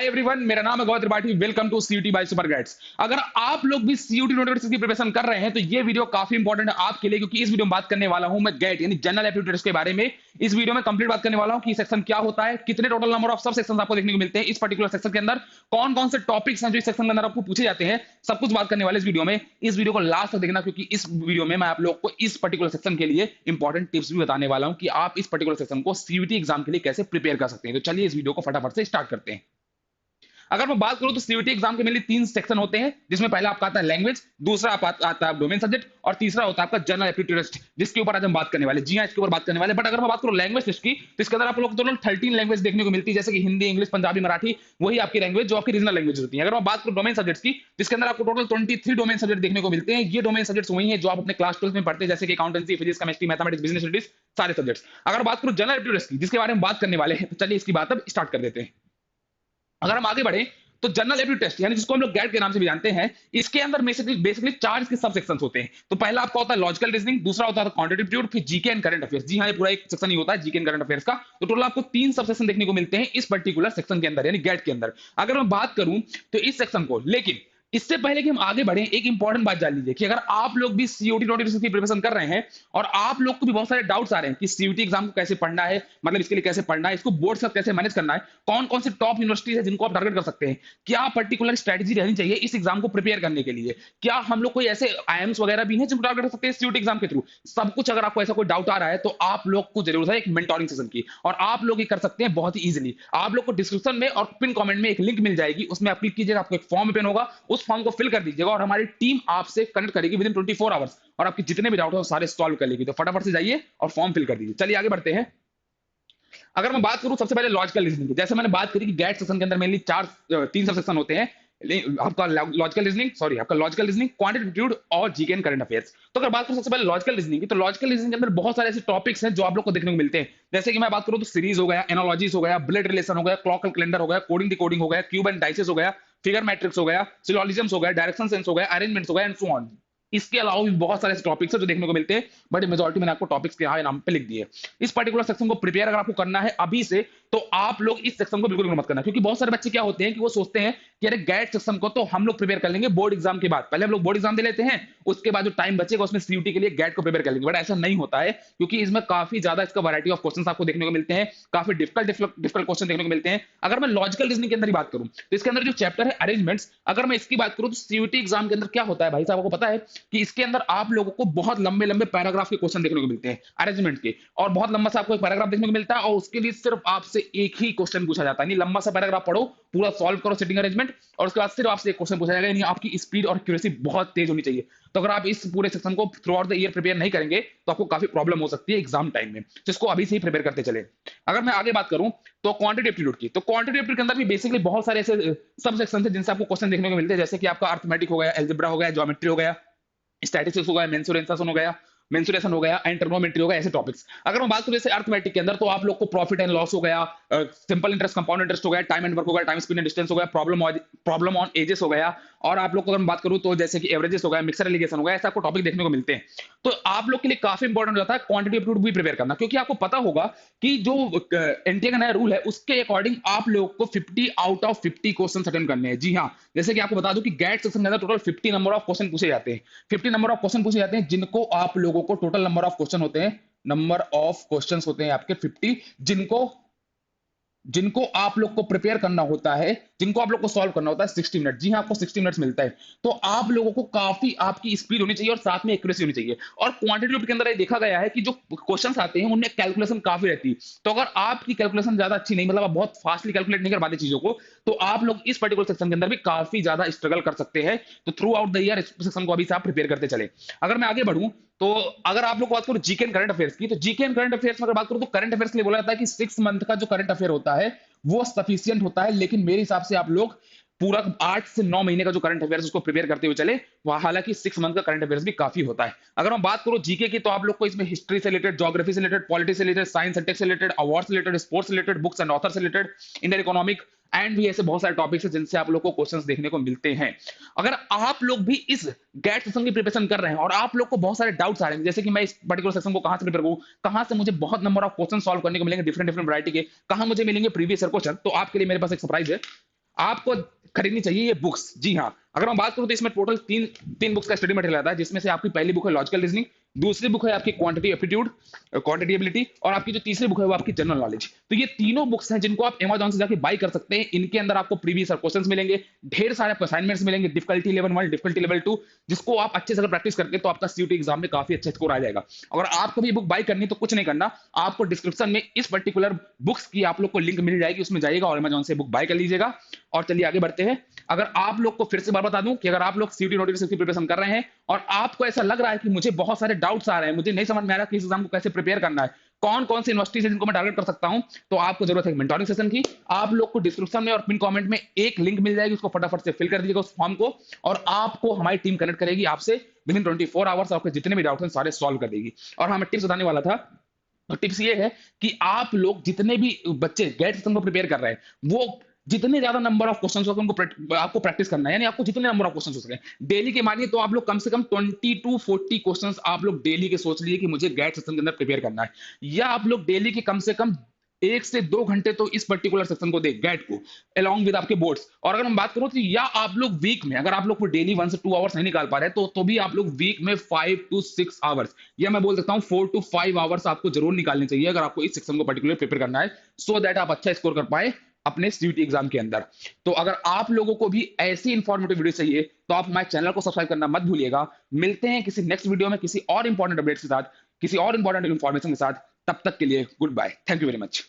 Hi everyone, मेरा नाम है Gautam Tripathi. Welcome to CUT by super guides. अगर आप लोग भी सीयूटी नोटिफिकेशन की प्रिपरेशन कर रहे हैं तो ये वीडियो काफी इंपॉर्टेंट है आपके लिए, क्योंकि इस वीडियो में बात करने वाला हूं मैं गेट यानी जनरल एप्टीट्यूड टेस्ट के बारे में। इस वीडियो में कंप्लीट बात करने वाला हूं कि सेक्शन क्या होता है, कितने total number of sub section आपको देखने को मिलते हैं इस पर्टिकुलर सेक्शन के अंदर, कौन कौन से टॉपिक्स हैं जो इस सेक्शन के अंदर आपको पूछे जाते हैं, सब कुछ बात करने वाले इस वीडियो में। इस वीडियो को लास्ट तक देखना, क्योंकि इस वीडियो में मैं आप लोग को इस पर्टिकुलर सेक्शन के लिए इंपॉर्टेंट टिप्स भी बताने वाला हूं कि आप इस पर्टिकुलर सेक्शन को सीयूटी एग्जाम के लिए कैसे प्रिपेयर कर सकते हैं। तो चलिए इस वीडियो को फटाफट से स्टार्ट करते हैं। अगर मैं बात करूं तो सीयूटी एग्जाम के मेनली 3 सेक्शन होते हैं, जिसमें पहला आपका आता है लैंग्वेज, दूसरा आता है डोमेन सब्जेक्ट और तीसरा होता है आपका जनरल एप्टीट्यूड टेस्ट, जिसके ऊपर आज हम बात करने वाले। जी हां, इसके ऊपर बात करने वाले। बट अगर मैं बात करूं लैंग्वेज टेस्ट की तो इसके अंदर आप लोग टोटल 13 लैंग्वेज देखने को मिलती है, जैसे कि हिंदी, इंग्लिश, पंजाबी, मराठी, वही आपकी लैंग्वेज जो आपकी रीजनल लैंग्वेज होती है। अगर मैं बात करूं डोमेन सब्जेक्ट्स की, जिसके अंदर आपको टोटल 23 डोमेन सब्जेक्ट देखने को मिलते हैं। ये डोमेन सब्जेक्ट्स वही हैं जो आप अपने क्लास 12 में पढ़ते हैं, जैसे कि accountancy, physics, chemistry, mathematics, business studies, सारे सब्जेक्ट्स। अगर बात करूं जनरल एप्टीट्यूड टेस्ट की, जिसके बारे में बात करने वाले हैं, तो चलिए इसकी बात अब स्टार्ट कर देते हैं। अगर हम आगे बढ़े तो जनरल एप्टीट्यूड टेस्ट यानी जिसको हम लोग गैट के नाम से भी जानते हैं, इसके अंदर बेसिकली 4 इसके सब सेक्शंस होते हैं। तो पहला आपका होता है लॉजिकल रीजनिंग, दूसरा होता है क्वांटिटेटिव एप्टीट्यूड, फिर जीके एंड करंट अफेयर्स। जी हां, ये पूरा एक सेक्शन ही होता है जीके एंड करंट अफेयर्स का। तो टोटल आपको 3 सब सेक्शन देखने को मिलते हैं इस पर्टिकुलर सेक्शन के अंदर यानी गैट के अंदर। अगर मैं बात करूं तो इस सेक्शन को, लेकिन इससे पहले कि हम आगे बढ़ें, एक इंपॉर्टेंट बात जान लीजिए कि अगर आप लोग भी सीयूटी नोटिफिकेशन की प्रिपरेशन कर रहे हैं और आप लोग को भी बहुत सारे डाउट्स आ रहे हैं कि सीयूटी एग्जाम को कैसे पढ़ना है, मतलब इसके लिए कैसे पढ़ना है, इसको बोर्ड से कैसे मैनेज करना है, कौन कौन से टॉप यूनिवर्सिटीज है जिनको आप टारगेट कर सकते हैं, क्या पर्टिकुलर स्ट्रेटजी रहनी चाहिए इस एग्जाम को प्रिपेयर करने के लिए, क्या हम लोग कोई ऐसे आईएम्स वगैरह भी हैं जिनको टारगेट कर सकते हैं सीयूटी एग्जाम के थ्रू, सब कुछ अगर आपको ऐसा कोई डाउट आ रहा है तो आप लोग को जरूरत है एक मेंटोरिंग सेशन की। और आप लोग ये कर सकते हैं बहुत ही इजीली। आप लोग को डिस्क्रिप्शन में और पिन कमेंट में एक लिंक मिल जाएगी, उसमें आप क्लिक कीजिएगा, आपको एक फॉर्म ओपन होगा, उस फॉर्म को फिल कर दीजिए और हमारी टीम आपसे कनेक्ट करेगी विद इन 24 आवर्स और आपके जितने भी डाउट हो सारे सॉल्व कर लेगी। तो फटाफट से जाइए और फॉर्म फिल कर दीजिए। चलिए आगे बढ़ते हैं। अगर मैं बात करूं सबसे पहले लॉजिकल रीजनिंग की, जैसे मैंने बात करी कि गैट सेक्शन के अंदर मेनली 3 सब सेक्शन होते हैं। आपका लॉजिकल रीजनिंग, क्वांटिटेटिव एप्टीट्यूड और जीके एंड करंट अफेयर्स। तो अगर बात करूं सबसे पहले लॉजिकल रीजनिंग की, तो लॉजिकल रीजनिंग के अंदर बहुत सारे ऐसे टॉपिक्स हैं जो आप लोग को देखने को मिलते हैं। जैसे कि मैं बात करूं तो सीरीज हो गया, एनालॉजीज हो गया, ब्लड रिलेशन हो गया, क्लॉक कैलेंडर हो गया, कोडिंग डिकोडिंग हो गया, क्यूब एंड डाइसेस हो गया, फिगर मैट्रिक्स हो गया, सिलोजिज्म्स हो गया, डायरेक्शन सेंस हो गया, अरेंजमेंट्स हो गया एंड सो ऑन। इसके अलावा भी बहुत सारे टॉपिक्स हैं जो देखने को मिलते हैं, बट मेजॉरिटी मैंने आपको टॉपिक्स के नाम पे लिख दिए। इस पर्टिकुलर सेक्शन को प्रिपेयर अगर आपको करना है अभी से, तो आप लोग इस सेक्शन को बिल्कुल मत करना, क्योंकि बहुत सारे बच्चे क्या होते हैं कि वो सोचते हैं कि अरे गैट सेक्शन को तो हम लोग प्रिपेयर कर लेंगे बोर्ड एग्जाम के बाद, पहले हम लोग बोर्ड एग्जाम दे लेते हैं, उसके बाद जो टाइम बचेगा उसमें सीयूटी के लिए गैट को प्रिपेयर कर लेंगे। बट ऐसा नहीं होता है, क्योंकि इसमें काफी ज्यादा इसका वैरायटी ऑफ क्वेश्चंस आपको देखने को मिलते हैं, काफी डिफिकल्ट क्वेश्चन देखने को मिलते हैं। अगर मैं लॉजिकल रीजनिंग के अंदर ही बात करूं तो इसके अंदर जो चैप्टर है अरेंजमेंट्स, अगर मैं इसकी बात करूं तो सीयूटी एग्जाम के अंदर क्या होता है भाई साहब, आपको पता है कि इसके अंदर आप लोगों को बहुत लंबे लंबे पैराग्राफ के क्वेश्चन देखने को मिलते हैं अरेंजमेंट के, और बहुत लंबा सा आपको एक पैराग्राफ देखने को मिलता है और उसके लिए सिर्फ आपसे एक ही क्वेश्चन पूछा जाता है। नहीं, लंबा सा पैराग्राफ पढ़ो, पूरा सॉल्व करो सिटिंग अरेंजमेंट, और उसके बाद सिर्फ आपसे एक क्वेश्चन पूछा जाएगा। यानी आपकी स्पीड और एक्यूरेसी बहुत तेज होनी चाहिए। तो अगर आप इस पूरे सेक्शन को through out the year prepare नहीं करेंगे तो आपको काफी प्रॉब्लम हो सकती है एग्जाम टाइम में, जिसको अभी से ही प्रिपेयर करते चले। अगर मैं आगे बात करूं तो क्वांटिटेटिव एप्टीट्यूड की, तो क्वांटिटेटिव एप्टीट्यूड के अंदर भी बेसिकली बहुत सारे ऐसे सब सेक्शन है जिनसे आपको क्वेश्चन देखने को मिलते हैं, जैसे कि आपका अर्थमेटिक हो गया, अलजेब्रा हो गया, ज्योमेट्री हो गया, स्टैटिस्टिक्स हो गया, मेंसुरेशन हो गया एंड ट्रिग्नोमेट्री हो गया, ऐसे टॉपिक्स। अगर मैं बात करूं जैसे अर्थमेटिक के अंदर, तो आप लोग को प्रॉफिट एंड लॉस हो गया, सिंपल इंटरेस्ट, कंपाउंड इंटरेस्ट हो गया, टाइम एंड वर्क हो गया, टाइम स्पीड एंड डिस्टेंस हो गया, प्रॉब्लम ऑन एजेस हो गया, और आप लोग को अगर मैं बात करूं तो जैसे कि एवरेजेस हो गया, मिक्सर एलिगेशन हो गया, ऐसे आपको टॉपिक देखने को मिलते हैं। तो आप लोग के लिए काफी इंपॉर्टेंट हो जाता है क्वांटिटेटिव एप्टीट्यूड भी प्रिपेयर करना, क्योंकि आपको पता होगा कि जो एनटीए का नया रूल है उसके अकॉर्डिंग आप लोग को 50 आउट ऑफ 50 क्वेश्चन अटेम्प्ट करने हैं। जी हाँ, जैसे कि आपको बता दूं कि गैट सेक्शन के अंदर टोटल 50 नंबर ऑफ क्वेश्चन पूछे जाते हैं, 50 नंबर ऑफ क्वेश्चन पूछे जाते हैं, जिनको आप लोगों को टोटल नंबर ऑफ क्वेश्चन होते हैं, नंबर ऑफ क्वेश्चंस होते हैं आपके 50, जिनको जिनको आप लोग को प्रिपेयर करना होता है, जिनको आप लोग को सॉल्व करना होता है 60 मिनट। जी हाँ, आपको 60 मिनट्स मिलता है। तो आप लोगों को काफी आपकी स्पीड होनी चाहिए और साथ में एक्यूरेसी होनी चाहिए। और क्वांटिटेटिव के अंदर ये देखा गया है कि जो क्वेश्चंस आते हैं उनमें कैलकुलेशन काफी रहती है। तो अगर आपकी कैलकुलेशन ज्यादा अच्छी नहीं, मतलब आप बहुत फास्टली कैलकुलेट नहीं कर पाते चीजों को, तो आप लोग इस पर्टिकुलर सेक्शन के अंदर भी काफी ज्यादा स्ट्रगल कर सकते हैं। तो थ्रू आउट द ईयर इस सेक्शन को अभी से आप प्रिपेयर करते चले। अगर मैं आगे बढ़ूं तो अगर आप लोग बात करो जीके एंड करंट अफेयर्स की, तो जीके एंड करंट अफेयर्स में अगर बात करूं तो करंट अफेयर्स के लिए बोला जाता है कि 6 मंथ का जो करंट अफेयर होता है वो सफिशिएंट होता है, लेकिन मेरे हिसाब से आप लोग पूरा 8 से 9 महीने का जो करंट अफेयर्स उसको प्रिपेयर करते हुए चले, वह हालांकि 6 मंथ का करंट अफेयर्स भी काफी होता है। अगर हम बात करो जीके की, तो आप लोग को इसमें हिस्ट्री से रिलेटेड, ज्योग्राफी से रिलेटेड, पॉलिटिक्स से रिलेटेड, साइंस एंड टेक से रिलेटेड, अवार्ड से रिलेटेड, स्पोर्ट्स से रिलेटेड, बुक्स एंड ऑथर से रिलेटेड, इंडियन इकोनॉमिक एंड भी ऐसे बहुत सारे टॉपिक्स हैं जिनसे आप लोग को क्वेश्चंस देखने को मिलते हैं। अगर आप लोग भी इस गैट सेक्शन की प्रिपरेशन कर रहे हैं और आप लोग को बहुत सारे डाउट्स आ रहे हैं, जैसे कि मैं इस पर्टिकुलर सेक्शन को कहां से प्रिपेयर करूं, कहां से मुझे बहुत नंबर ऑफ क्वेश्चन सॉल्व करने को मिलेंगे डिफरेंट डिफरेंट वैरायटी के, कहां मुझे मिलेंगे प्रीवियस ईयर क्वेश्चन, तो आपके लिए मेरे पास एक सरप्राइज है। आपको खरीदनी चाहिए ये बुक्स। जी हाँ, अगर मैं बात करूँ तो इसमें टोटल 3 बुक्स का स्टडी मटेरियल आता है, जिसमें से आपकी पहली बुक है लॉजिकल रीजनिंग, दूसरी बुक है आपकी क्वांटिटी एप्टीट्यूड, क्वांटिटी एबिलिटी, और आपकी जो तीसरी बुक है वो आपकी जनरल नॉलेज। तो ये तीनों बुक्स हैं जिनको आप अमेज़न से जाके बाय कर सकते हैं। इनके अंदर आपको प्रीवियस ईयर क्वेश्चंस मिलेंगे, ढेर सारे आपको असाइनमेंट्स मिलेंगे, डिफिकल्टी लेवल 1, डिफिकल्टी लेवल 2, जिसको आप अच्छे से अगर प्रैक्टिस करके तो आपका सीयूटी एग्जाम में काफी अच्छा स्कोर आ जाएगा। अगर आपको भी बुक बाय करनी तो कुछ नहीं करना, आपको डिस्क्रिप्शन में इस पर्टिकुलर बुक्स की आप लोग को लिंक मिल जाएगी, उसमें जाइएगा और अमेज़न से बुक बाय कर लीजिएगा। और चलिए आगे बढ़ते हैं। अगर आप लोग को फिर से बार बता दूं कि अगर आप लोग सीयूटी नोटिफिकेशन की प्रिपरेशन कर रहे हैं और आपको ऐसा लग रहा है कि मुझे बहुत सारे डाउट्स आ रहे हैं, मुझे नहीं समझ में आ रहा कि इस एग्जाम को कैसे प्रिपेयर करना है, कौन कौन सी यूनिवर्सिटी है जिनको मैं टारगेट कर सकता हूं, तो आपको जरूरत है मेंटोरिंग सेशन की। आप लोग को डिस्क्रिप्शन में और पिन कमेंट में एक लिंक मिल जाएगी, उसको फटाफट से फिल कर दीजिएगा उस फॉर्म को, और आपको हमारी टीम कनेक्ट करेगी आपसे विद इन 24 आवर्स, आपके जितने भी डाउट्स हैं सारे सॉल्व कर देगी। और हाँ, मैं टिप्स बताने वाला था, तो टिप्स ये है कि आप लोग जितने भी बच्चे गेट सिस्टम को प्रिपेयर कर रहे हैं, वो जितने ज्यादा नंबर ऑफ क्वेश्चंस हो उनको आपको प्रैक्टिस करना है, यानी आपको जितने नंबर ऑफ क्वेश्चंस हो सके डेली के, मानिए तो आप लोग कम से कम 20 टू 40 क्वेश्चंस आप लोग डेली के सोच लिए कि मुझे गेट सिस्टम के अंदर प्रिपेयर करना है, या आप लोग डेली के कम से कम 1 से 2 घंटे तो इस पर्टिकुलर सेक्शन को दे गेट को अलॉन्ग विद आपके बोर्ड्स। और अगर हम बात करूं तो या आप लोग वीक में, अगर आप लोग डेली 1 से 2 आवर्स नहीं निकाल पा रहे तो भी आप लोग वीक में 5 to 6 आवर्स, या मैं बोल सकता हूं 4 to 5 आवर्स आपको जरूर निकालने चाहिए अगर आपको इस सेक्शन को पर्टिकुलर प्रिपेयर करना है, सो दैट आप अच्छा स्कोर कर पाए अपने सीयूटी एग्जाम के अंदर। तो अगर आप लोगों को भी ऐसी इंफॉर्मेटिव वीडियो चाहिए तो आप हमारे चैनल को सब्सक्राइब करना मत भूलिएगा। मिलते हैं किसी नेक्स्ट वीडियो में किसी और इंपॉर्टेंट अपडेट्स के साथ, किसी और इंपॉर्टेंट इन्फॉर्मेशन के साथ। तब तक के लिए good bye, thank you very much.